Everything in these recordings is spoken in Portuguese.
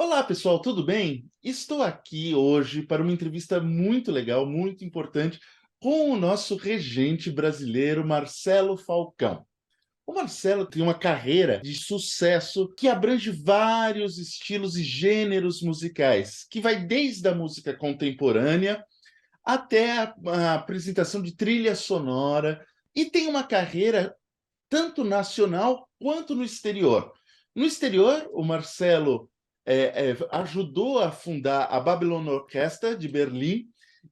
Olá, pessoal, tudo bem? Estou aqui hoje para uma entrevista muito legal, muito importante, com o nosso regente brasileiro, Marcelo Falcão. O Marcelo tem uma carreira de sucesso que abrange vários estilos e gêneros musicais, que vai desde a música contemporânea até a apresentação de trilha sonora, e tem uma carreira tanto nacional quanto no exterior. No exterior, o Marcelo ajudou a fundar a Babylon Orchestra de Berlim,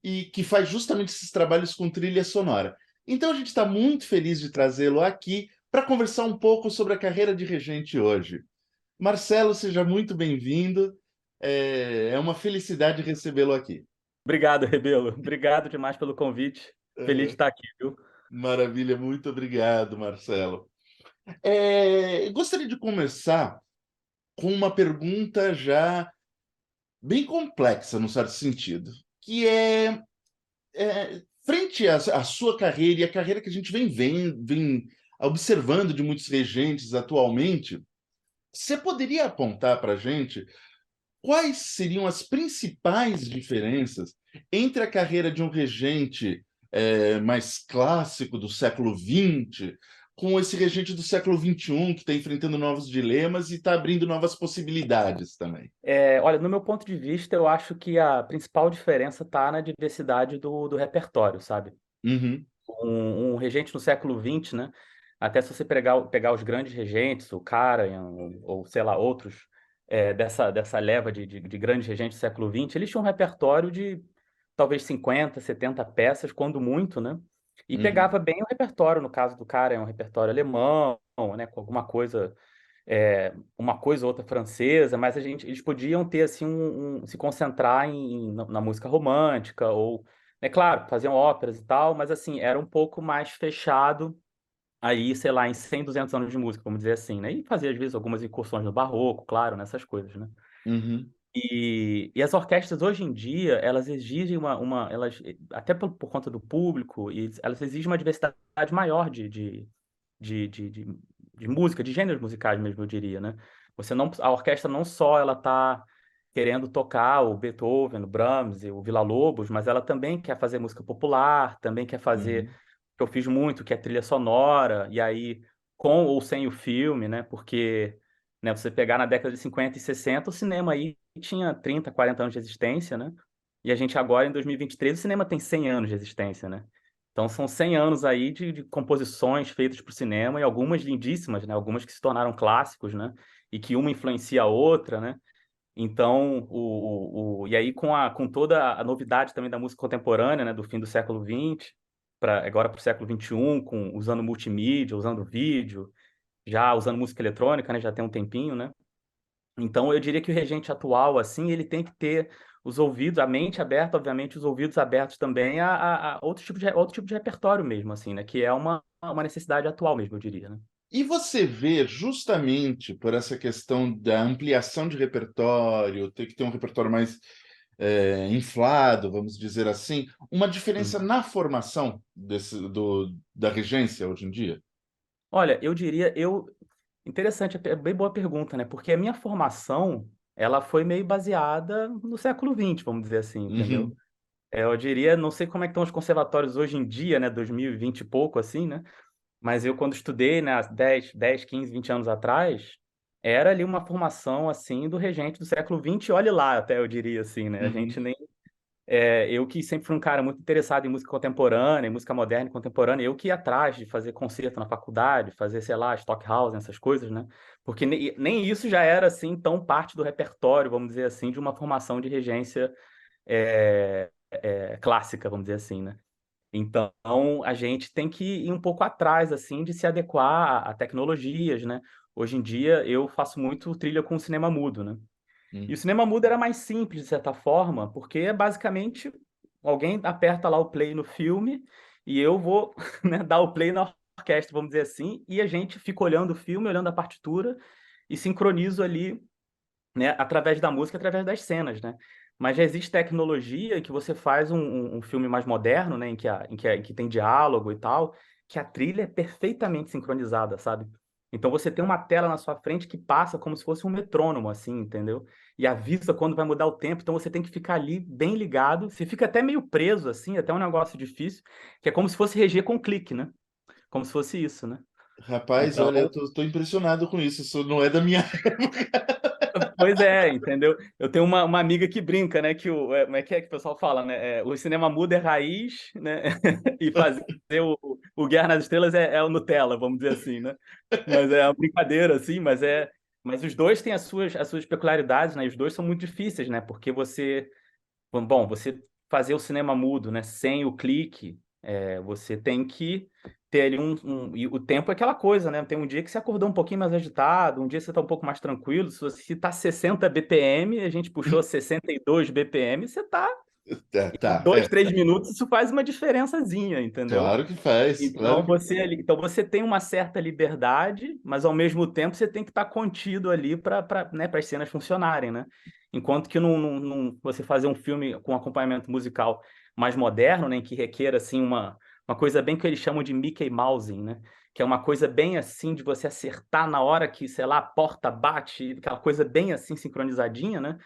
e que faz justamente esses trabalhos com trilha sonora. Então a gente está muito feliz de trazê-lo aqui para conversar um pouco sobre a carreira de regente hoje. Marcelo, seja muito bem-vindo. É uma felicidade recebê-lo aqui. Obrigado, Rebelo. Obrigado demais pelo convite. Feliz de Aham. estar aqui, viu? Maravilha, muito obrigado, Marcelo. Gostaria de começar com uma pergunta já bem complexa, num certo sentido, que frente à sua carreira e à carreira que a gente vem observando de muitos regentes atualmente, você poderia apontar para a gente quais seriam as principais diferenças entre a carreira de um regente mais clássico do século XX com esse regente do século XXI que está enfrentando novos dilemas e está abrindo novas possibilidades também? Olha, no meu ponto de vista, eu acho que a principal diferença está na diversidade do repertório, sabe? Uhum, Um regente no século XX, né? Até se você pegar os grandes regentes, o Karajan, ou sei lá, outros, dessa leva de grandes regentes do século XX, eles tinham um repertório de talvez 50, 70 peças, quando muito, né? E uhum, pegava bem o repertório, no caso do Karajan, um repertório alemão, né? Com alguma coisa uma coisa ou outra francesa, mas eles podiam ter assim se concentrar na música romântica ou, é claro, faziam óperas e tal, mas assim era um pouco mais fechado aí, sei lá, em 100, 200 anos de música, vamos dizer assim, né? E fazia às vezes algumas incursões no barroco, claro, nessas coisas, né? uhum, E as orquestras hoje em dia, elas exigem elas, até por conta do público, elas exigem uma diversidade maior de, de, de, de música, de gêneros musicais mesmo, eu diria, né? A orquestra não só ela tá querendo tocar o Beethoven, o Brahms e o Villa-Lobos, mas ela também quer fazer música popular, também quer fazer, uhum, que eu fiz muito, que é trilha sonora, e aí com ou sem o filme, né? Porque, né, você pegar na década de 50 e 60, o cinema aí tinha 30, 40 anos de existência, né? E a gente agora, em 2023, o cinema tem 100 anos de existência, né? Então são 100 anos aí de composições feitas para o cinema e algumas lindíssimas, né? Algumas que se tornaram clássicos, né? E que uma influencia a outra, né? Então, e aí com toda a novidade também da música contemporânea, né? Do fim do século XX, agora para o século XXI, usando multimídia, usando vídeo, já usando música eletrônica, né? Já tem um tempinho, né? Então, eu diria que o regente atual, assim, ele tem que ter os ouvidos, a mente aberta, obviamente, os ouvidos abertos também a outro tipo de repertório mesmo, assim, né? Que é uma necessidade atual mesmo, eu diria, né? E você vê, justamente por essa questão da ampliação de repertório, ter que ter um repertório mais inflado, vamos dizer assim, uma diferença Uhum. na formação da regência hoje em dia? Olha, eu diria, interessante, é bem boa pergunta, né? Porque a minha formação, ela foi meio baseada no século XX, vamos dizer assim, entendeu? Uhum, Eu diria, não sei como é que estão os conservatórios hoje em dia, né? 2020 e pouco, assim, né? Mas eu, quando estudei, né, há 10, 15, 20 anos atrás, era ali uma formação, assim, do regente do século XX, olhe lá, até eu diria, assim, né? A gente uhum, nem... eu que sempre fui um cara muito interessado em música contemporânea, em música moderna e contemporânea, eu que ia atrás de fazer concerto na faculdade, fazer, sei lá, Stockhausen, essas coisas, né? Porque nem isso já era, assim, tão parte do repertório, vamos dizer assim, de uma formação de regência clássica, vamos dizer assim, né? Então, a gente tem que ir um pouco atrás, assim, de se adequar a tecnologias, né? Hoje em dia, eu faço muito trilha com cinema mudo, né? E o uhum, cinema mudo era mais simples, de certa forma, porque é basicamente alguém aperta lá o play no filme e eu vou, né, dar o play na orquestra, vamos dizer assim, e a gente fica olhando o filme, olhando a partitura e sincronizo ali, né, através da música, através das cenas, né? Mas já existe tecnologia que você faz um filme mais moderno, né, em que tem diálogo e tal, que a trilha é perfeitamente sincronizada, sabe? Então você tem uma tela na sua frente que passa como se fosse um metrônomo, assim, entendeu? E avisa quando vai mudar o tempo, então você tem que ficar ali bem ligado. Você fica até meio preso, assim, até um negócio difícil, que é como se fosse reger com clique, né? Como se fosse isso, né? Rapaz, Então, olha, eu tô impressionado com isso. Isso não é da minha. pois é, entendeu? Eu tenho uma amiga que brinca, né? Como é que o pessoal fala, né? O cinema mudo é raiz, né? E fazer o Guerra nas Estrelas é o Nutella, vamos dizer assim, né? Mas é uma brincadeira, assim, mas os dois têm as suas peculiaridades, né? E os dois são muito difíceis, né? Porque você fazer o cinema mudo, né? Sem o clique, você tem que ter ali e o tempo é aquela coisa, né? Tem um dia que você acordou um pouquinho mais agitado, um dia você está um pouco mais tranquilo. Se tá 60 BPM, a gente puxou 62 BPM, você tá Tá, em tá, 2, 3 minutos, isso faz uma diferençazinha, entendeu? claro que faz, claro Então que você tem uma certa liberdade, mas ao mesmo tempo você tem que estar contido ali né, para as cenas funcionarem, né? Enquanto que você fazer um filme com acompanhamento musical mais moderno, né, em que requer assim uma coisa bem que eles chamam de Mickey Mousing, né? Que é uma coisa bem assim de você acertar na hora que, sei lá, a porta bate, aquela coisa bem assim sincronizadinha, né?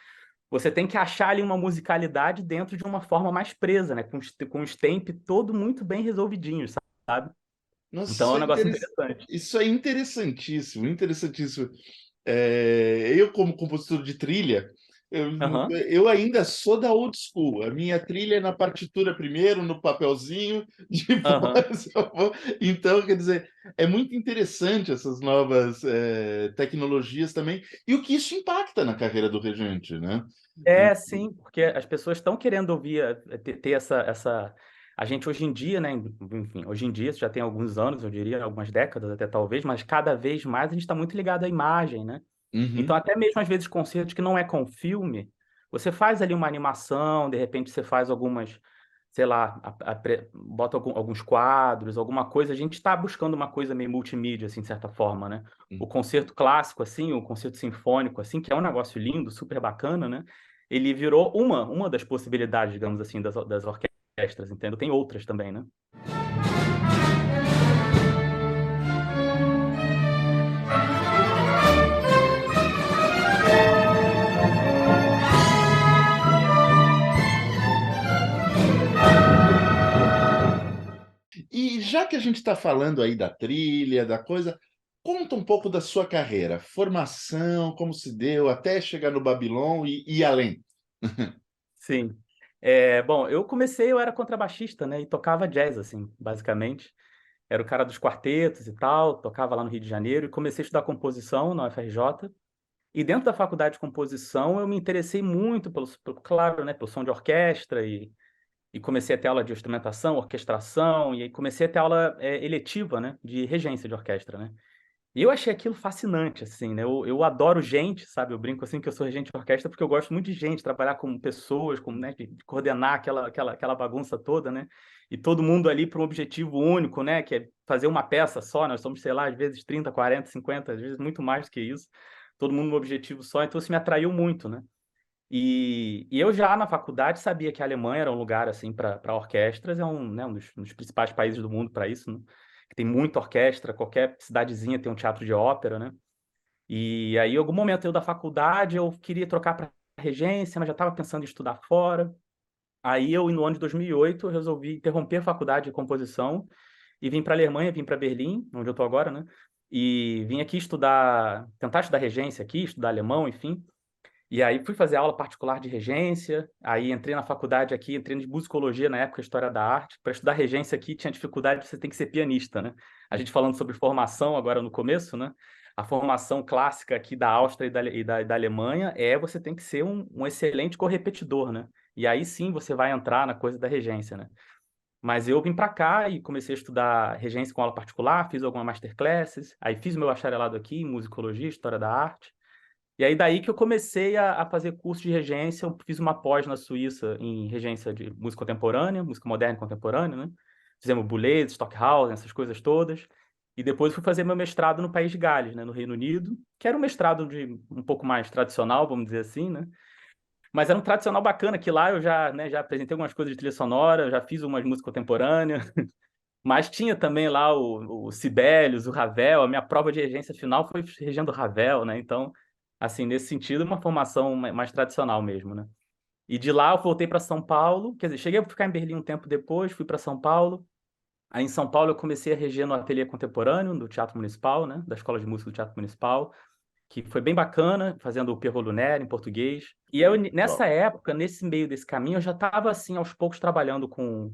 Você tem que achar ali uma musicalidade dentro de uma forma mais presa, né? Com os tempi todo muito bem resolvidinhos, sabe? Nossa, Então é um negócio interessante. isso é interessantíssimo, interessantíssimo. Eu, como compositor de trilha, eu, Aham, eu ainda sou da old school. A minha trilha é na partitura primeiro, no papelzinho, aham. depois eu vou. Então, quer dizer, é muito interessante essas novas tecnologias também, e o que isso impacta na carreira do regente, né? É, sim, porque as pessoas estão querendo ouvir, ter essa. A gente hoje em dia, né? Enfim, hoje em dia, isso já tem alguns anos, eu diria, algumas décadas até talvez, mas cada vez mais a gente está muito ligado à imagem, né? Então, Uhum. até mesmo às vezes concertos que não é com filme, você faz ali uma animação, de repente você faz algumas, sei lá, bota alguns quadros, alguma coisa. A gente está buscando uma coisa meio multimídia, assim, de certa forma, né? O concerto clássico, assim, o concerto sinfônico, assim, que é um negócio lindo, super bacana, né? Ele virou uma das possibilidades, digamos assim, das orquestras, entendeu? Tem outras também, né? E já que a gente está falando aí da trilha, da coisa, conta um pouco da sua carreira, formação, como se deu até chegar no Babylon e além. Sim. Bom, eu era contrabaixista, né? E tocava jazz, assim, basicamente. Era o cara dos quartetos e tal, tocava lá no Rio de Janeiro e comecei a estudar composição na UFRJ. E dentro da faculdade de composição, eu me interessei muito claro, né, pelo som de orquestra e comecei a ter aula de instrumentação, orquestração, e aí comecei a ter aula eletiva, né, de regência de orquestra, né? E eu achei aquilo fascinante, assim, né? Eu adoro gente, sabe? Eu brinco assim que eu sou regente de orquestra porque eu gosto muito de gente, trabalhar com pessoas, né, de coordenar aquela bagunça toda, né? E todo mundo ali para um objetivo único, né? Que é fazer uma peça só. Nós somos, sei lá, às vezes 30, 40, 50, às vezes muito mais do que isso. Todo mundo num objetivo só. Então isso me atraiu muito, né? E eu já na faculdade sabia que a Alemanha era um lugar assim para orquestras, é né, um dos principais países do mundo para isso, né? Que tem muita orquestra, qualquer cidadezinha tem um teatro de ópera, né? E aí, em algum momento eu da faculdade, eu queria trocar para regência, mas já estava pensando em estudar fora. Aí eu, no ano de 2008, eu resolvi interromper a faculdade de composição e vim para a Alemanha, vim para Berlim, onde eu estou agora, né? E vim aqui tentar estudar regência aqui, estudar alemão, enfim. E aí fui fazer aula particular de regência, aí entrei na faculdade aqui, entrei de musicologia na época, História da Arte. Para estudar regência aqui tinha dificuldade, você tem que ser pianista, né? A gente falando sobre formação agora no começo, né? A formação clássica aqui da Áustria e da Alemanha você tem que ser um excelente correpetidor, né? E aí sim você vai entrar na coisa da regência, né? Mas eu vim para cá e comecei a estudar regência com aula particular, fiz algumas masterclasses, aí fiz o meu bacharelado aqui em musicologia, História da Arte. E aí daí que eu comecei a fazer curso de regência, eu fiz uma pós na Suíça em regência de música contemporânea, música moderna e contemporânea, né? Fizemos Boulez, Stockhausen, essas coisas todas. E depois fui fazer meu mestrado no País de Gales, né, no Reino Unido, que era um mestrado um pouco mais tradicional, vamos dizer assim, né? Mas era um tradicional bacana, que lá eu já, né, já apresentei algumas coisas de trilha sonora, já fiz umas músicas contemporâneas, Mas tinha também lá o Sibelius, o Ravel. A minha prova de regência final foi regendo Ravel, né? Então, assim, nesse sentido, uma formação mais tradicional mesmo, né? E de lá eu voltei para São Paulo, quer dizer, cheguei a ficar em Berlim um tempo depois, fui para São Paulo. Aí em São Paulo eu comecei a reger no ateliê contemporâneo do Teatro Municipal, né? Da Escola de Música do Teatro Municipal, que foi bem bacana, fazendo o Pierrot Lunaire em português. E eu, nessa Legal. época, nesse meio desse caminho, eu já estava, assim, aos poucos trabalhando com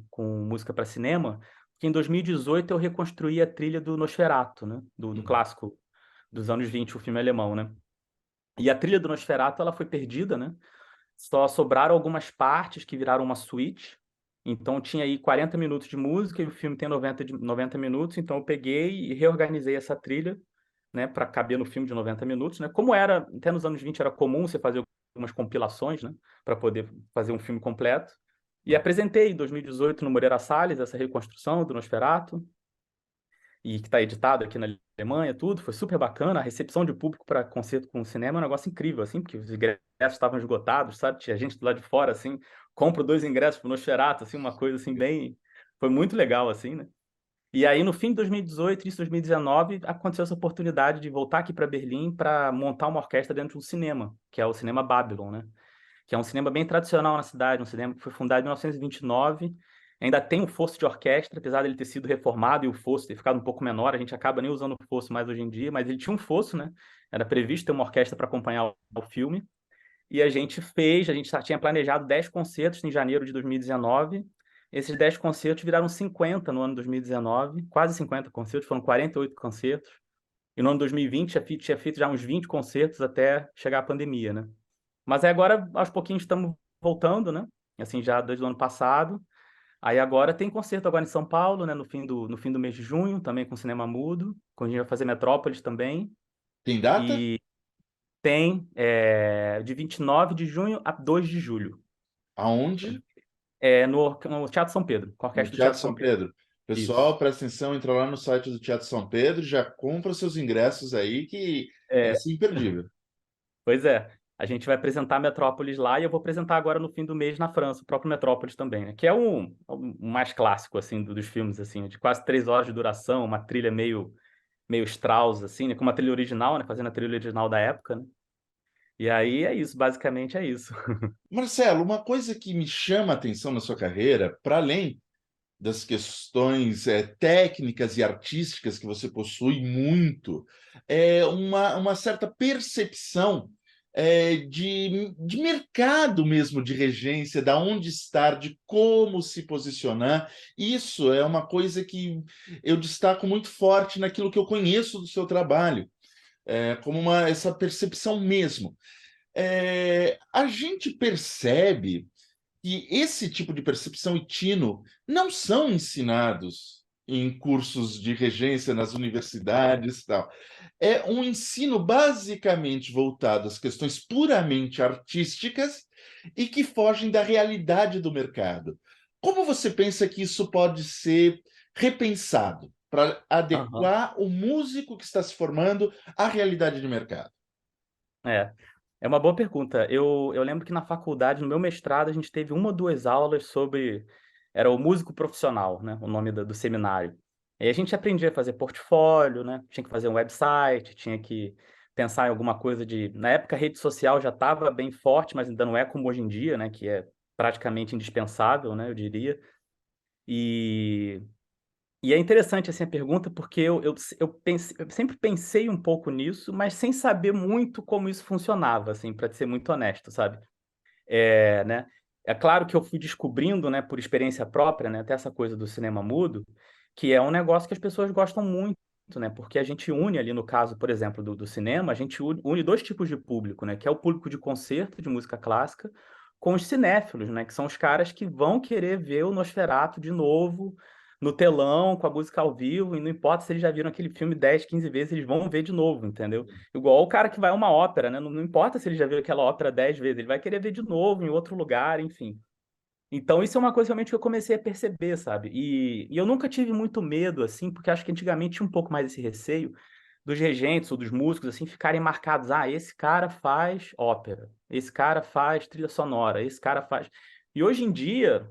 música para cinema, que em 2018 eu reconstruí a trilha do Nosferatu, né? Do Hum. clássico dos anos 20, o filme alemão, né? E a trilha do Nosferatu, ela foi perdida, né? Só sobraram algumas partes que viraram uma suíte. Então tinha aí 40 minutos de música e o filme tem 90 minutos, então eu peguei e reorganizei essa trilha, né, para caber no filme de 90 minutos, né? Como era, até nos anos 20 era comum você fazer algumas compilações, né, para poder fazer um filme completo. E apresentei em 2018 no Moreira Salles essa reconstrução do Nosferatu e que está editado aqui na Alemanha, tudo, foi super bacana. A recepção de público para concerto com o cinema é um negócio incrível, assim, porque os ingressos estavam esgotados, sabe? Tinha gente do lado de fora, assim, compra 2 ingressos pro Nosferatu, assim, uma coisa assim bem. Foi muito legal, assim, né? E aí, no fim de 2018, início de 2019, aconteceu essa oportunidade de voltar aqui para Berlim para montar uma orquestra dentro de um cinema, que é o Cinema Babylon, né? Que é um cinema bem tradicional na cidade, um cinema que foi fundado em 1929. Ainda tem o fosso de orquestra, apesar dele ter sido reformado e o fosso ter ficado um pouco menor, a gente acaba nem usando o fosso mais hoje em dia, mas ele tinha um fosso, né? Era previsto ter uma orquestra para acompanhar o filme. E a gente já tinha planejado 10 concertos em janeiro de 2019. Esses 10 concertos viraram 50 no ano 2019, quase 50 concertos, foram 48 concertos. E no ano 2020 tinha feito já uns 20 concertos até chegar a pandemia, né? Mas aí agora, aos pouquinhos, estamos voltando, né? Assim, já desde o ano passado. Aí agora tem concerto agora em São Paulo, né? No fim do mês de junho, também com cinema mudo. A gente vai fazer Metrópolis também. Tem data? E tem de 29 de junho a 2 de julho. Aonde? No Teatro São Pedro, com a No Orquestra do Teatro Teatro São São Pedro. Pedro. Isso. Pessoal, presta atenção, entra lá no site do Teatro São Pedro, já compra seus ingressos aí, que É, essa é imperdível. pois é. A gente vai apresentar Metrópolis lá e eu vou apresentar agora no fim do mês na França, o próprio Metrópolis também, né? Que é o mais clássico, assim, dos filmes, assim, de quase 3 horas de duração, uma trilha meio Strauss, assim, né? Com uma trilha original, né? Fazendo a trilha original da época, né? E aí é isso, basicamente é isso. Marcelo, uma coisa que me chama a atenção na sua carreira, para além das questões técnicas e artísticas que você possui muito, é uma certa percepção de mercado mesmo, de regência, da onde estar, de como se posicionar. Isso é uma coisa que eu destaco muito forte naquilo que eu conheço do seu trabalho, como essa percepção mesmo. A gente percebe que esse tipo de percepção e tino não são ensinados em cursos de regência nas universidades e tal. É um ensino basicamente voltado às questões puramente artísticas e que fogem da realidade do mercado. Como você pensa que isso pode ser repensado para Aham. adequar o músico que está se formando à realidade de mercado? É. É uma boa pergunta. Eu lembro que na faculdade, no meu mestrado, a gente teve uma ou duas aulas sobre. Era o músico profissional, né? O nome do seminário. E a gente aprendia a fazer portfólio, né? Tinha que fazer um website, tinha que pensar em alguma coisa de. Na época, a rede social já estava bem forte, mas ainda não é como hoje em dia, né? Que é praticamente indispensável, né? Eu diria. E e é interessante assim a pergunta, porque eu sempre pensei um pouco nisso, mas sem saber muito como isso funcionava, assim, para ser muito honesto, sabe? Né? É claro que eu fui descobrindo, né, por experiência própria, né, até essa coisa do cinema mudo, que é um negócio que as pessoas gostam muito, né? Porque a gente une ali, no caso, por exemplo, do cinema, a gente une dois tipos de público, né? Que é o público de concerto de música clássica com os cinéfilos, né? Que são os caras que vão querer ver o Nosferatu de novo no telão, com a música ao vivo, e não importa se eles já viram aquele filme 10, 15 vezes, eles vão ver de novo, entendeu? Igual o cara que vai a uma ópera, né? Não importa se ele já viu aquela ópera 10 vezes, ele vai querer ver de novo em outro lugar, enfim. Então, isso é uma coisa realmente que eu comecei a perceber, sabe? E eu nunca tive muito medo, assim, porque acho que antigamente tinha um pouco mais esse receio dos regentes ou dos músicos, assim, ficarem marcados. Ah, esse cara faz ópera, esse cara faz trilha sonora, esse cara faz. E hoje em dia,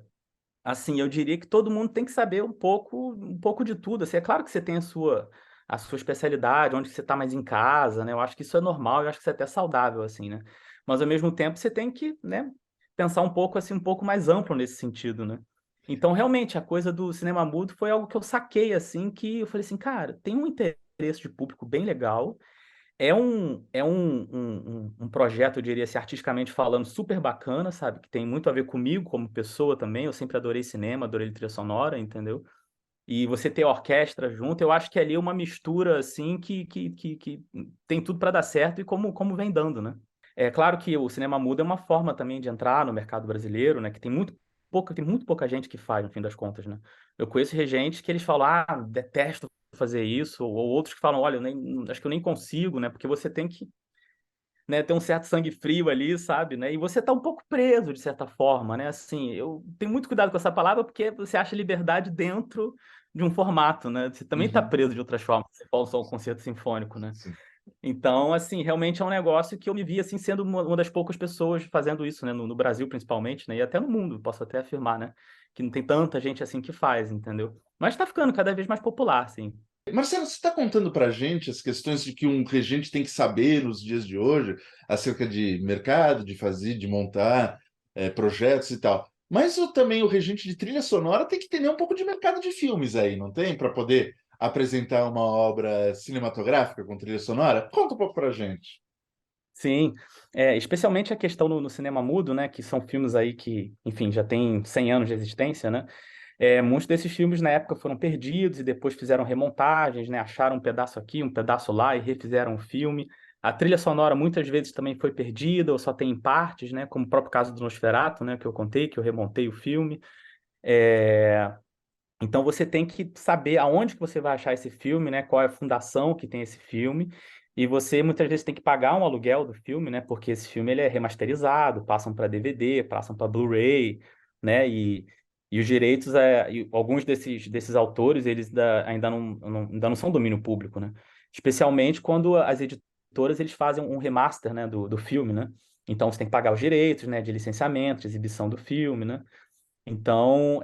assim, eu diria que todo mundo tem que saber um pouco de tudo. Assim, é claro que você tem a sua especialidade, onde você está mais em casa, né? Eu acho que isso é normal, eu acho que isso é até saudável, assim, né? Mas ao mesmo tempo você tem que, né, pensar um pouco assim, um pouco mais amplo nesse sentido, né? Então, realmente, a coisa do cinema mudo foi algo que eu saquei, assim, que eu falei assim, cara, tem um interesse de público bem legal. É um projeto, eu diria assim, artisticamente falando, super bacana, sabe? Que tem muito a ver comigo como pessoa também. Eu sempre adorei cinema, adorei trilha sonora, entendeu? E você ter a orquestra junto, eu acho que ali é uma mistura, assim, que tem tudo para dar certo e como vem dando, né? É claro que o cinema mudo é uma forma também de entrar no mercado brasileiro, né? Que tem muito pouca gente que faz, no fim das contas, né? Eu conheço regentes que eles falam, detesto fazer isso, ou outros que falam, olha, acho que eu nem consigo, né? Porque você tem que, né, ter um certo sangue frio ali, sabe, né? E você tá um pouco preso, de certa forma, né? Assim, eu tenho muito cuidado com essa palavra porque você acha liberdade dentro de um formato, né? Você também tá Uhum. preso de outras formas, se for só um concerto sinfônico, né? Sim. Então, assim, realmente é um negócio que eu me vi, assim, sendo uma das poucas pessoas fazendo isso, né? No Brasil, principalmente, né? E até no mundo, posso até afirmar, né? Que não tem tanta gente assim que faz, entendeu? Mas tá ficando cada vez mais popular, sim. Marcelo, você está contando para a gente as questões de que um regente tem que saber nos dias de hoje acerca de mercado, de fazer, de montar projetos e tal. Mas também o regente de trilha sonora tem que entender um pouco de mercado de filmes aí, não tem? Para poder apresentar uma obra cinematográfica com trilha sonora? Conta um pouco para a gente. Sim, especialmente a questão no cinema mudo, né? Que são filmes aí que, enfim, já tem 100 anos de existência, né? Muitos desses filmes na época foram perdidos e depois fizeram remontagens, né? Acharam um pedaço aqui, um pedaço lá e refizeram o filme. A trilha sonora muitas vezes também foi perdida ou só tem em partes, né? Como o próprio caso do Nosferatu, né? Que eu contei, que eu remontei o filme. É, Então você tem que saber aonde que você vai achar esse filme, né? Qual é a fundação que tem esse filme. E você muitas vezes tem que pagar um aluguel do filme, né? Porque esse filme ele é remasterizado, passam para DVD, passam para Blu-ray, né? E os direitos, e alguns desses autores, eles ainda não são domínio público, né? Especialmente quando as editoras eles fazem um remaster, né? Do filme, né? Então você tem que pagar os direitos, né? De licenciamento, de exibição do filme, né? Então,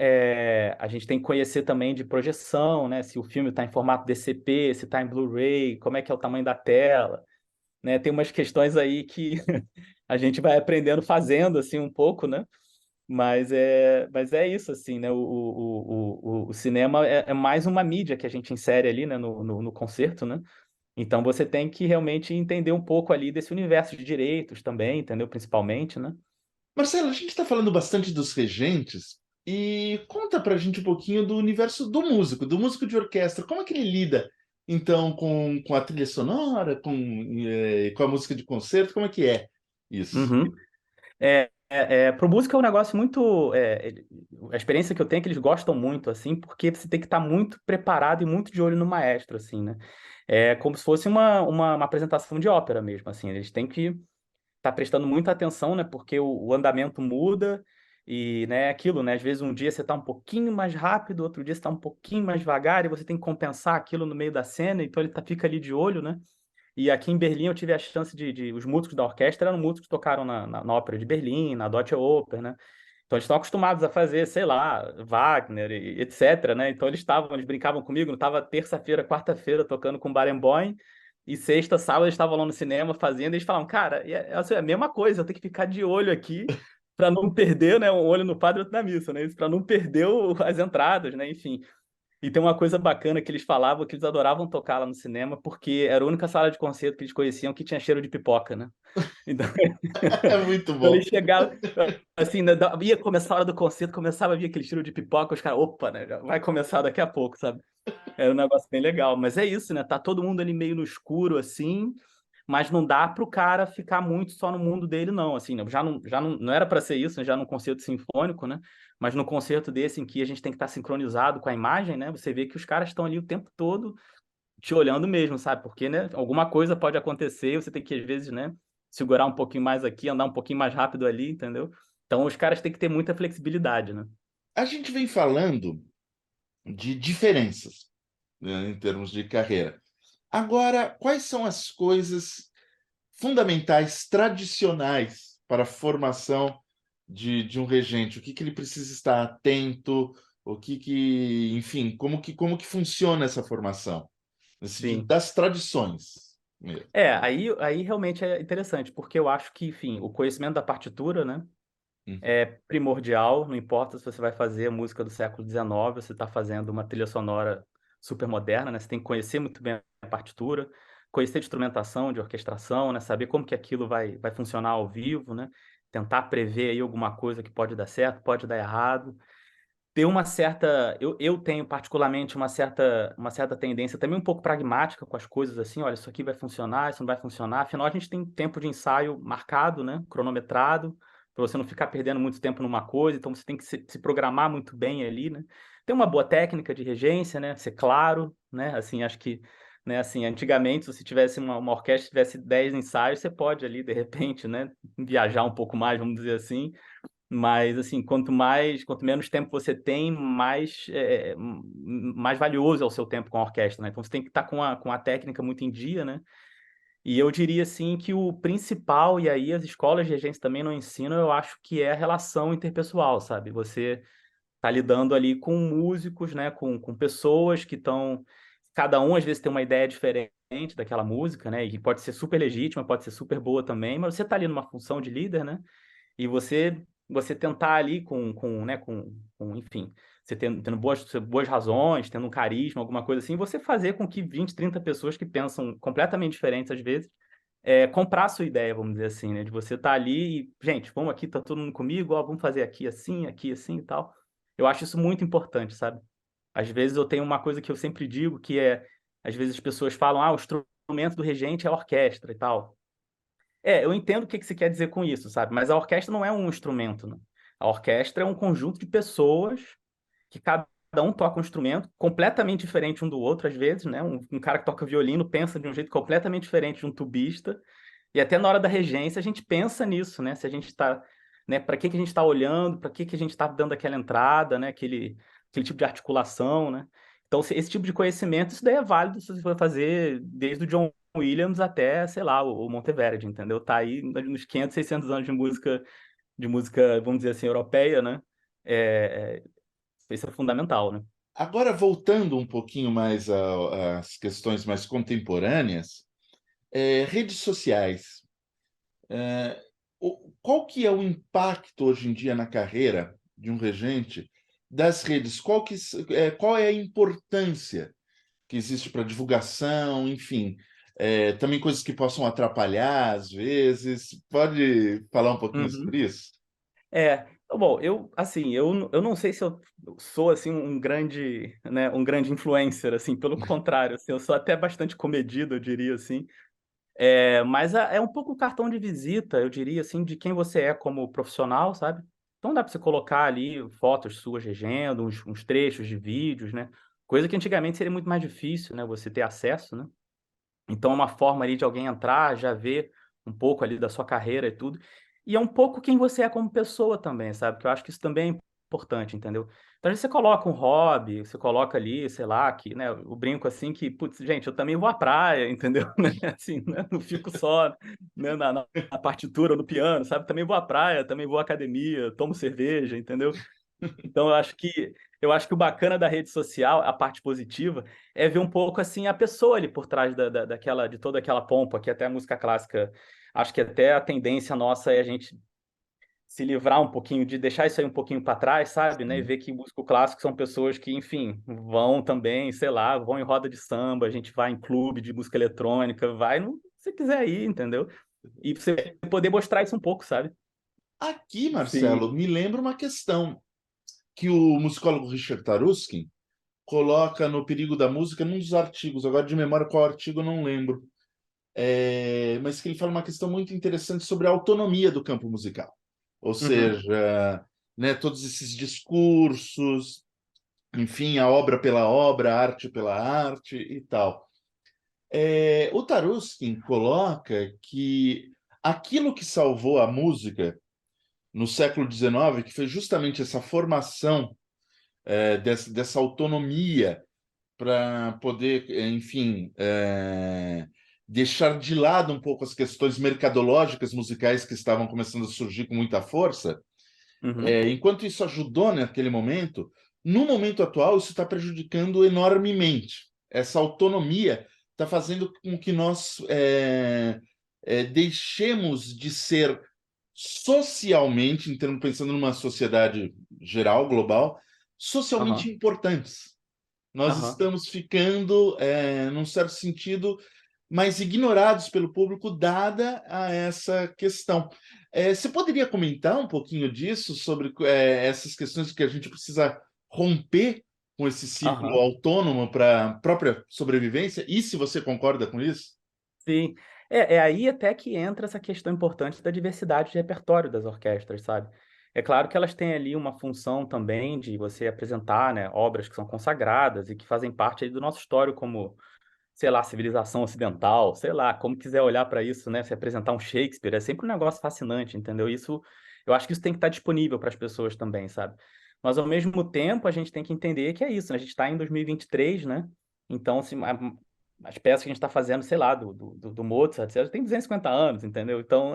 a gente tem que conhecer também de projeção, né? Se o filme está em formato DCP, se está em Blu-ray, como é que é o tamanho da tela, né? Tem umas questões aí que a gente vai aprendendo fazendo, assim, um pouco, né? Mas é isso, assim, né? O cinema é mais uma mídia que a gente insere ali, né? No concerto, né? Então, você tem que realmente entender um pouco ali desse universo de direitos também, entendeu? Principalmente, né? Marcelo, a gente está falando bastante dos regentes e conta para a gente um pouquinho do universo do músico de orquestra. Como é que ele lida, então, com a trilha sonora, com a música de concerto? Como é que é isso? Uhum. Pro músico é um negócio muito. A experiência que eu tenho é que eles gostam muito, assim, porque você tem que estar muito preparado e muito de olho no maestro, assim, né? É como se fosse uma apresentação de ópera mesmo, assim. Eles têm que estar prestando muita atenção, né? Porque o andamento muda e, né, é aquilo, né? Às vezes um dia você está um pouquinho mais rápido, outro dia você está um pouquinho mais devagar e você tem que compensar aquilo no meio da cena, então ele fica ali de olho, né? E aqui em Berlim eu tive a chance os músicos da orquestra eram músicos que tocaram na Ópera de Berlim, na Deutsche Oper, né? Então eles estão acostumados a fazer, sei lá, Wagner, etc, né? Então eles brincavam comigo, não estava terça-feira, quarta-feira tocando com Barenboim, e sexta, sábado eles estavam lá no cinema fazendo, e eles falavam, cara, assim, é a mesma coisa, eu tenho que ficar de olho aqui para não perder, né? Um olho no padre e outro na missa, né? Para não perder as entradas, né? Enfim. E tem uma coisa bacana que eles falavam que eles adoravam tocar lá no cinema, porque era a única sala de concerto que eles conheciam que tinha cheiro de pipoca, né? Então, É muito então bom. eles chegavam, assim, né, ia começar a hora do concerto, começava a vir aquele cheiro de pipoca, os caras, opa, né? Já vai começar daqui a pouco, sabe? Era um negócio bem legal. Mas é isso, né? Tá todo mundo ali meio no escuro, assim, mas não dá pro cara ficar muito só no mundo dele, não. Assim, né? Já não era para ser isso, né? Já num concerto sinfônico, né? Mas no concerto desse em que a gente tem que estar sincronizado com a imagem, né? Você vê que os caras estão ali o tempo todo te olhando mesmo, sabe? Porque, né? Alguma coisa pode acontecer, você tem que, às vezes, né? Segurar um pouquinho mais aqui, andar um pouquinho mais rápido ali, entendeu? Então, os caras têm que ter muita flexibilidade, né? A gente vem falando de diferenças, né, em termos de carreira. Agora, quais são as coisas fundamentais, tradicionais para a formação de um regente? O que ele precisa estar atento? Enfim, como que funciona essa formação? No sentido Sim. das tradições mesmo. Aí realmente é interessante, porque eu acho que, enfim, o conhecimento da partitura, né, Uhum. é primordial, não importa se você vai fazer música do século XIX, você está fazendo uma trilha sonora super moderna, né, você tem que conhecer muito bem a partitura, conhecer de instrumentação, de orquestração, né, saber como que aquilo vai funcionar ao vivo, né, tentar prever aí alguma coisa que pode dar certo, pode dar errado, ter uma certa eu tenho particularmente uma certa tendência também um pouco pragmática com as coisas, assim: "Olha, isso aqui vai funcionar, isso não vai funcionar", afinal a gente tem tempo de ensaio marcado, né, cronometrado, para você não ficar perdendo muito tempo numa coisa, então você tem que se programar muito bem ali, né. Ter uma boa técnica de regência, né, ser claro, né, assim, acho que, né, assim, antigamente se você tivesse uma orquestra, tivesse 10 ensaios, você pode ali, de repente, né, viajar um pouco mais, vamos dizer assim, mas, assim, quanto menos tempo você tem, mais valioso é o seu tempo com a orquestra, né. Então você tem que estar com a técnica muito em dia, né. E eu diria, assim, que o principal, e aí as escolas de regência também não ensinam, eu acho que é a relação interpessoal, sabe. Você tá lidando ali com músicos, né, com pessoas que estão cada um às vezes tem uma ideia diferente daquela música, né, e que pode ser super legítima, pode ser super boa também, mas você tá ali numa função de líder, né, e você tentar ali né, enfim, você tendo boas razões, tendo um carisma, alguma coisa assim, você fazer com que 20, 30 pessoas que pensam completamente diferentes às vezes, comprar a sua ideia, vamos dizer assim, né, de você estar ali e: "Gente, vamos aqui, tá todo mundo comigo, ó, vamos fazer aqui assim e tal". Eu acho isso muito importante, sabe. Às vezes eu tenho uma coisa que eu sempre digo que às vezes as pessoas falam: "Ah, o instrumento do regente é a orquestra e tal". Eu entendo o que que você quer dizer com isso, sabe, mas a orquestra não é um instrumento, né. A orquestra é um conjunto de pessoas que cada um toca um instrumento completamente diferente um do outro, às vezes, né, um cara que toca violino pensa de um jeito completamente diferente de um tubista, e até na hora da regência a gente pensa nisso, né, se a gente está, né, para que que a gente está olhando, para que que a gente está dando aquela entrada, né, aquele tipo de articulação, né. Então se esse tipo de conhecimento, isso daí é válido se você for fazer desde o John Williams até, sei lá, o Monteverdi, entendeu. Tá aí nos 500, 600 anos de música, vamos dizer assim, europeia, né, isso é fundamental, né. Agora, voltando um pouquinho mais às questões mais contemporâneas, redes sociais. Qual que é o impacto hoje em dia na carreira de um regente das redes? Qual é a importância que existe para divulgação, enfim, também coisas que possam atrapalhar às vezes. Pode falar um pouquinho Uhum. sobre isso? Bom, eu não sei se eu sou, assim, um grande, né, um grande influencer, assim, pelo contrário, assim, eu sou até bastante comedido, eu diria assim. Mas é um pouco o cartão de visita, eu diria assim, de quem você é como profissional, sabe. Então dá para você colocar ali fotos suas regendo, uns trechos de vídeos, né, coisa que antigamente seria muito mais difícil, né, você ter acesso, né. Então é uma forma ali de alguém entrar, já ver um pouco ali da sua carreira e tudo. E é um pouco quem você é como pessoa também, sabe, que eu acho que isso também é importante, entendeu. Então, às vezes você coloca um hobby, você coloca ali, sei lá, que, né, eu brinco assim que: "Putz, gente, eu também vou à praia", entendeu, né, assim, né, não fico só, né, na partitura, no piano, sabe, também vou à praia, também vou à academia, tomo cerveja, entendeu. Então eu acho que o bacana da rede social, a parte positiva, é ver um pouco, assim, a pessoa ali por trás daquela de toda aquela pompa, que até a música clássica acho que até a tendência nossa é a gente se livrar um pouquinho de deixar isso aí um pouquinho para trás, sabe, né, e Sim. ver que músico clássico são pessoas que, enfim, vão também, sei lá, vão em roda de samba, a gente vai em clube de música eletrônica, vai no que você quiser ir, entendeu. E pra você poder mostrar isso um pouco, sabe. Aqui, Sim. Marcelo, me lembra uma questão que o musicólogo Richard Taruskin coloca no Perigo da Música num dos artigos, agora de memória qual artigo eu não lembro, mas que ele fala uma questão muito interessante sobre a autonomia do campo musical. Ou Uhum. seja, né, todos esses discursos, enfim, a obra pela obra, a arte pela arte e tal. O Taruskin coloca que aquilo que salvou a música no século XIX, que foi justamente essa formação dessa autonomia para poder, enfim, deixar de lado um pouco as questões mercadológicas musicais que estavam começando a surgir com muita força, Uhum. Enquanto isso ajudou naquele momento, no momento atual isso está prejudicando enormemente. Essa autonomia está fazendo com que nós deixemos de ser socialmente, em termos pensando numa sociedade geral, global, socialmente Aham. importantes. Nós Aham. estamos ficando, num certo sentido, mais ignorados pelo público, dada a essa questão. Você poderia comentar um pouquinho disso, sobre essas questões que a gente precisa romper com esse ciclo Aham. autônomo para a própria sobrevivência? E se você concorda com isso? Sim. É aí até que entra essa questão importante da diversidade de repertório das orquestras, sabe? É claro que elas têm ali uma função também de você apresentar, né, obras que são consagradas e que fazem parte aí do nosso histórico como, sei lá, civilização ocidental, sei lá, como quiser olhar para isso, né? Se apresentar um Shakespeare, é sempre um negócio fascinante, entendeu? Isso, eu acho que isso tem que estar disponível para as pessoas também, sabe? Mas ao mesmo tempo, a gente tem que entender que é isso, né? A gente está em 2023, né? Então, se, as peças que a gente está fazendo, sei lá, do Mozart, etc., tem 250 anos, entendeu? Então,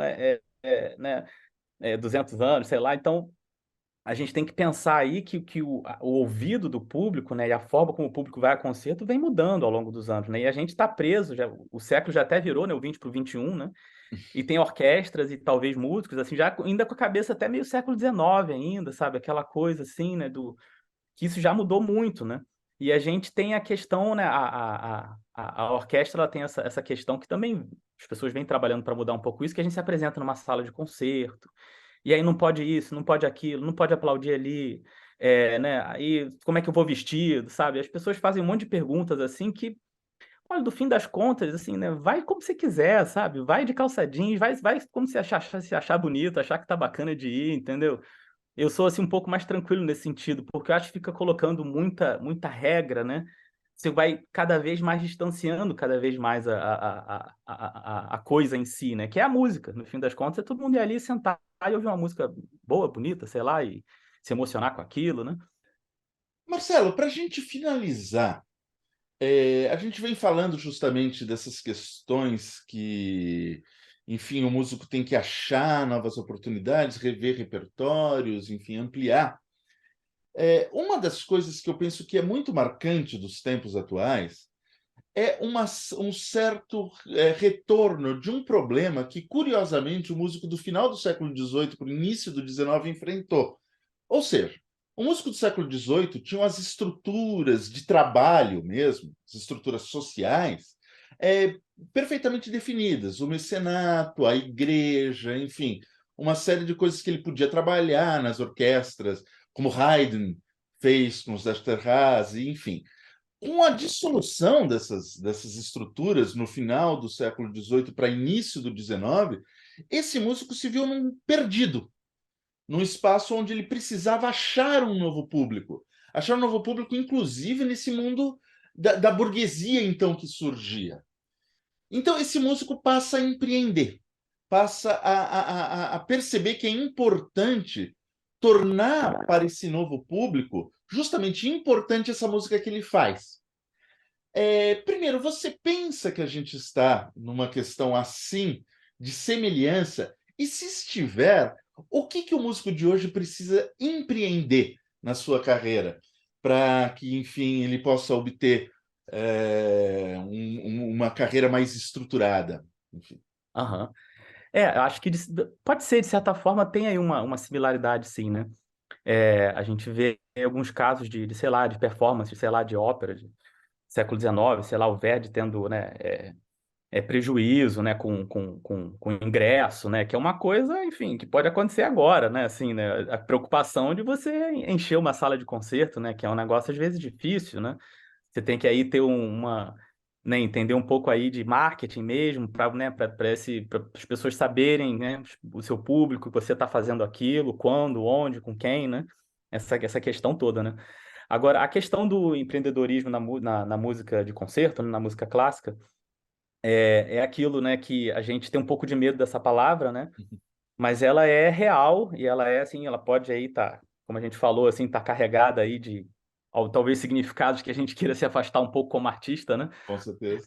né, 200 anos, sei lá. Então, a gente tem que pensar aí que o ouvido do público, né, e a forma como o público vai a concerto vem mudando ao longo dos anos, né? E a gente está preso, já, o século já até virou, né, o 20 para o 21, né? E tem orquestras e talvez músicos, assim, já ainda com a cabeça até meio século XIX ainda, sabe? Aquela coisa assim, né, que isso já mudou muito, né? E a gente tem a questão, né? A orquestra ela tem essa questão que também as pessoas vêm trabalhando para mudar um pouco isso, que a gente se apresenta numa sala de concerto, e aí não pode isso, não pode aquilo, não pode aplaudir ali, né? Aí como é que eu vou vestido, sabe? As pessoas fazem um monte de perguntas assim que, olha, do fim das contas, assim, né? Vai como você quiser, sabe? Vai de calça jeans, vai como você achar, se achar bonito, achar que tá bacana de ir, entendeu? Eu sou assim um pouco mais tranquilo nesse sentido, porque eu acho que fica colocando muita regra, né? Você vai cada vez mais distanciando cada vez mais a coisa em si, né? Que é a música. No fim das contas, é todo mundo ir ali sentar e ouvir uma música boa, bonita, sei lá, e se emocionar com aquilo, né? Marcelo, para a gente finalizar, a gente vem falando justamente dessas questões que, enfim, o músico tem que achar novas oportunidades, rever repertórios, enfim, ampliar. Uma das coisas que eu penso que é muito marcante dos tempos atuais é um certo retorno de um problema que, curiosamente, o músico do final do século XVIII para o início do XIX enfrentou. Ou seja, o músico do século XVIII tinha as estruturas de trabalho mesmo, as estruturas sociais, é, perfeitamente definidas. O mecenato, a igreja, enfim, uma série de coisas que ele podia trabalhar nas orquestras, como Haydn fez com os Esterházy, enfim. Com a dissolução dessas estruturas no final do século XVIII para início do XIX, esse músico se viu perdido num espaço onde ele precisava achar um novo público. Achar um novo público, inclusive, nesse mundo da burguesia, então, que surgia. Então, esse músico passa a empreender, passa a perceber que é importante tornar para esse novo público justamente importante essa música que ele faz. Primeiro, você pensa que a gente está numa questão assim de semelhança? E se estiver, o que o músico de hoje precisa empreender na sua carreira para que, enfim, ele possa obter uma carreira mais estruturada? Enfim. Aham. Eu acho que pode ser, de certa forma, tem aí uma similaridade, sim, né? A gente vê alguns casos sei lá, de performance, sei lá, de ópera, de século XIX, sei lá, o Verdi tendo, né, prejuízo, né, com ingresso, né, que é uma coisa, enfim, que pode acontecer agora, né, assim, né, a preocupação de você encher uma sala de concerto, né, que é um negócio às vezes difícil, né, você tem que aí ter né, entender um pouco aí de marketing mesmo, para, né, para as pessoas saberem, né, o seu público, que você está fazendo aquilo, quando, onde, com quem, né, essa questão toda, né. Agora, a questão do empreendedorismo na música de concerto, né, na música clássica, é aquilo, né, que a gente tem um pouco de medo dessa palavra, né? Mas ela é real e ela é assim, ela pode aí tá, como a gente falou, assim, tá carregada aí de talvez significados que a gente queira se afastar um pouco como artista, né? Com certeza.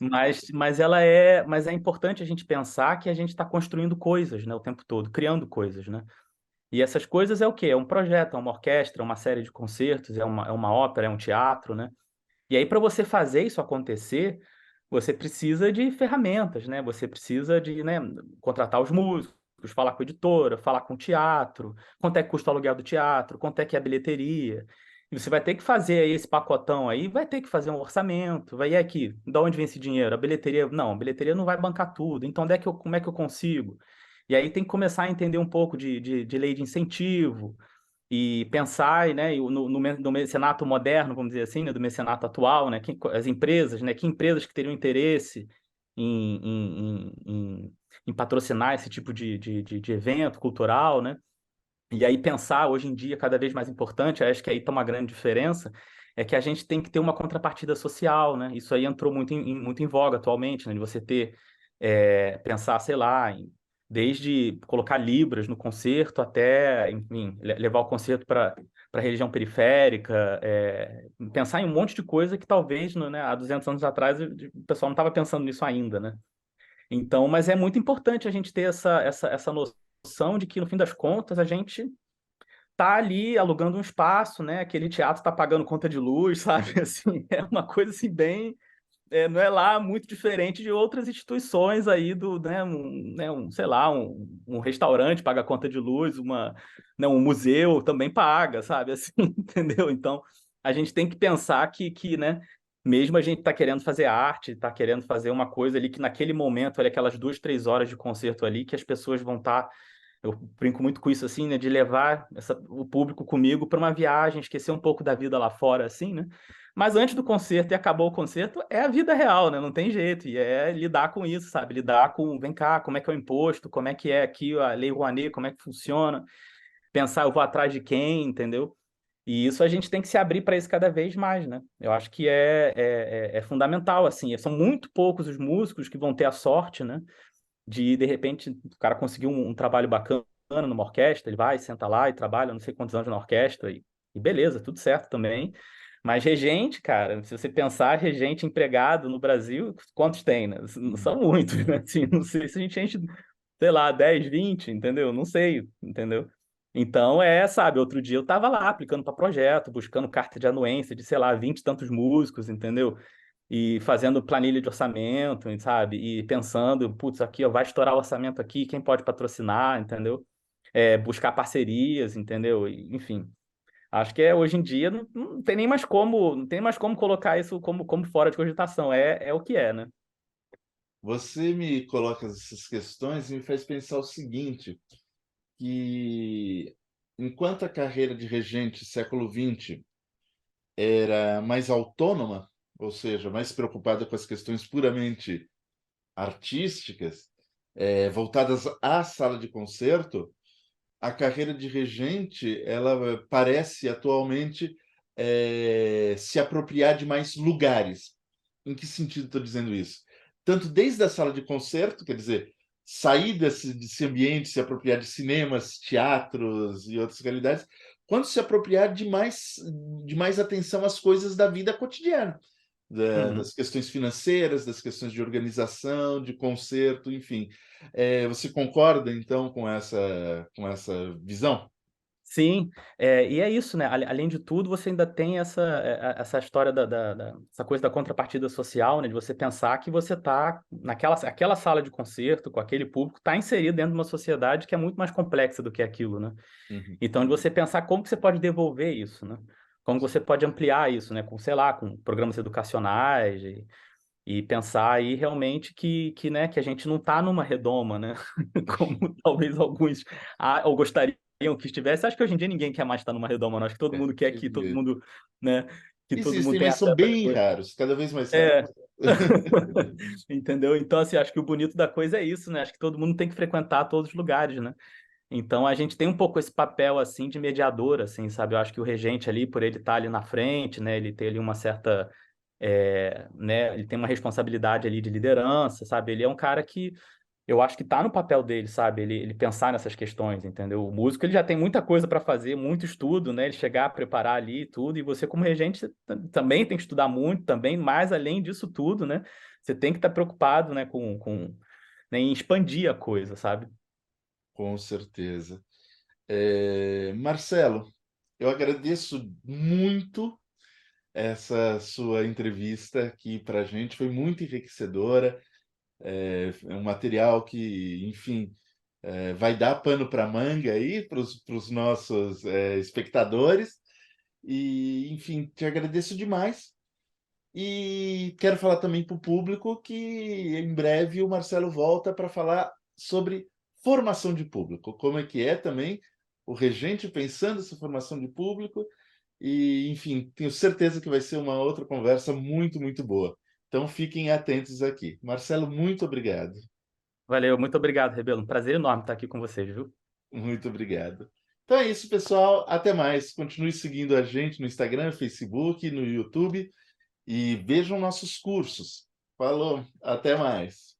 Mas é importante a gente pensar que a gente está construindo coisas, né, o tempo todo, criando coisas, né? E essas coisas é o quê? É um projeto, é uma orquestra, é uma série de concertos, é uma ópera, é um teatro, né? E aí, para você fazer isso acontecer, você precisa de ferramentas, né? Você precisa de, né, contratar os músicos, falar com a editora, falar com o teatro, quanto é que custa o aluguel do teatro, quanto é que é a bilheteria. E você vai ter que fazer aí esse pacotão aí, vai ter que fazer um orçamento, vai e aqui, de onde vem esse dinheiro? A bilheteria, não, a bilheteria não vai bancar tudo, então como é que eu consigo? E aí tem que começar a entender um pouco de lei de incentivo, e pensar, né, no mecenato moderno, vamos dizer assim, né, do mecenato atual, né, as empresas, né, que empresas que teriam interesse em, em, em patrocinar esse tipo de evento cultural, né, e aí pensar, hoje em dia, cada vez mais importante, acho que aí está uma grande diferença, é que a gente tem que ter uma contrapartida social, né, isso aí entrou muito em voga atualmente, né, de você ter, pensar, sei lá, desde colocar libras no concerto até, enfim, levar o concerto para a região periférica, pensar em um monte de coisa que talvez, né, há 200 anos atrás o pessoal não estava pensando nisso ainda, né? Então, mas é muito importante a gente ter essa noção de que, no fim das contas, a gente tá ali alugando um espaço, né? Aquele teatro está pagando conta de luz, sabe? Assim, é uma coisa assim bem não é lá muito diferente de outras instituições aí sei lá, um restaurante paga conta de luz, um museu também paga, sabe? Assim, entendeu? Então, a gente tem que pensar né, mesmo a gente está querendo fazer arte, está querendo fazer uma coisa ali que naquele momento, olha, aquelas 2, 3 horas de concerto ali, que as pessoas vão estar. Eu brinco muito com isso, assim, né? De levar o público comigo para uma viagem, esquecer um pouco da vida lá fora, assim, né? Mas antes do concerto e acabou o concerto, é a vida real, né? Não tem jeito. E é lidar com isso, sabe? Lidar com, vem cá, como é que é o imposto, como é que é aqui a Lei Rouanet, como é que funciona. Pensar, eu vou atrás de quem, entendeu? E isso a gente tem que se abrir para isso cada vez mais, né? Eu acho que é fundamental, assim. São muito poucos os músicos que vão ter a sorte, né? De repente, o cara conseguir um trabalho bacana numa orquestra, ele vai, senta lá e trabalha não sei quantos anos na orquestra, e beleza, tudo certo também. Mas regente, cara, se você pensar regente empregado no Brasil, quantos tem, né? Não são muitos, né? Assim, não sei se a gente enche, sei lá, 10, 20, entendeu? Não sei, entendeu? Então, sabe, outro dia eu tava lá aplicando para projeto, buscando carta de anuência de, sei lá, 20 e tantos músicos, entendeu? E fazendo planilha de orçamento, sabe? E pensando, putz, aqui ó, vai estourar o orçamento aqui, quem pode patrocinar, entendeu? Buscar parcerias, entendeu? Enfim, acho que hoje em dia não tem nem mais como, não tem mais como colocar isso como fora de cogitação. É o que é, né? Você me coloca essas questões e me faz pensar o seguinte, que enquanto a carreira de regente século XX era mais autônoma, ou seja, mais preocupada com as questões puramente artísticas, voltadas à sala de concerto, a carreira de regente ela parece atualmente se apropriar de mais lugares. Em que sentido estou dizendo isso? Tanto desde a sala de concerto, quer dizer, sair desse ambiente, se apropriar de cinemas, teatros e outras realidades, quanto se apropriar de mais atenção às coisas da vida cotidiana, Uhum. das questões financeiras, das questões de organização, de concerto, enfim. Você concorda, então, com essa visão? Sim, e é isso, né? Além de tudo, você ainda tem essa história essa coisa da contrapartida social, né? De você pensar que você está aquela sala de concerto, com aquele público, está inserido dentro de uma sociedade que é muito mais complexa do que aquilo, né? Uhum. Então, de você pensar como que você pode devolver isso, né? Como você pode ampliar isso, né? Com, sei lá, com programas educacionais e pensar aí realmente né, que a gente não está numa redoma, né? Como talvez alguns ou gostariam que estivesse. Acho que hoje em dia ninguém quer mais estar numa redoma, não. Acho que todo mundo quer que todo mundo, né, que todo mundo Existem, tenha mas são acesso às bem coisas. raros, cada vez mais raros. É. Entendeu? Então, assim, acho que o bonito da coisa é isso, né? Acho que todo mundo tem que frequentar todos os lugares, né? Então, a gente tem um pouco esse papel, assim, de mediador, assim, sabe? Eu acho que o regente ali, por ele estar ali na frente, né? Ele tem ali uma certa né, ele tem uma responsabilidade ali de liderança, sabe? Ele é um cara que eu acho que tá no papel dele, sabe? Ele pensar nessas questões, entendeu? O músico ele já tem muita coisa para fazer, muito estudo, né? Ele chegar, preparar ali e tudo, e você como regente você também tem que estudar muito, também, mas além disso tudo, né? Você tem que estar preocupado, né, né, em expandir a coisa, sabe? Com certeza. Marcelo, eu agradeço muito essa sua entrevista aqui para a gente, foi muito enriquecedora, é um material que, enfim, vai dar pano para manga aí para os nossos espectadores, e, enfim, te agradeço demais. E quero falar também para o público que em breve o Marcelo volta para falar sobre formação de público, como é que é também o regente pensando essa formação de público. E, enfim, tenho certeza que vai ser uma outra conversa muito, muito boa. Então fiquem atentos aqui. Marcelo, muito obrigado. Valeu, muito obrigado, Rebelo. Um prazer enorme estar aqui com vocês, viu? Muito obrigado. Então é isso, pessoal. Até mais. Continue seguindo a gente no Instagram, Facebook, no YouTube e vejam nossos cursos. Falou, até mais.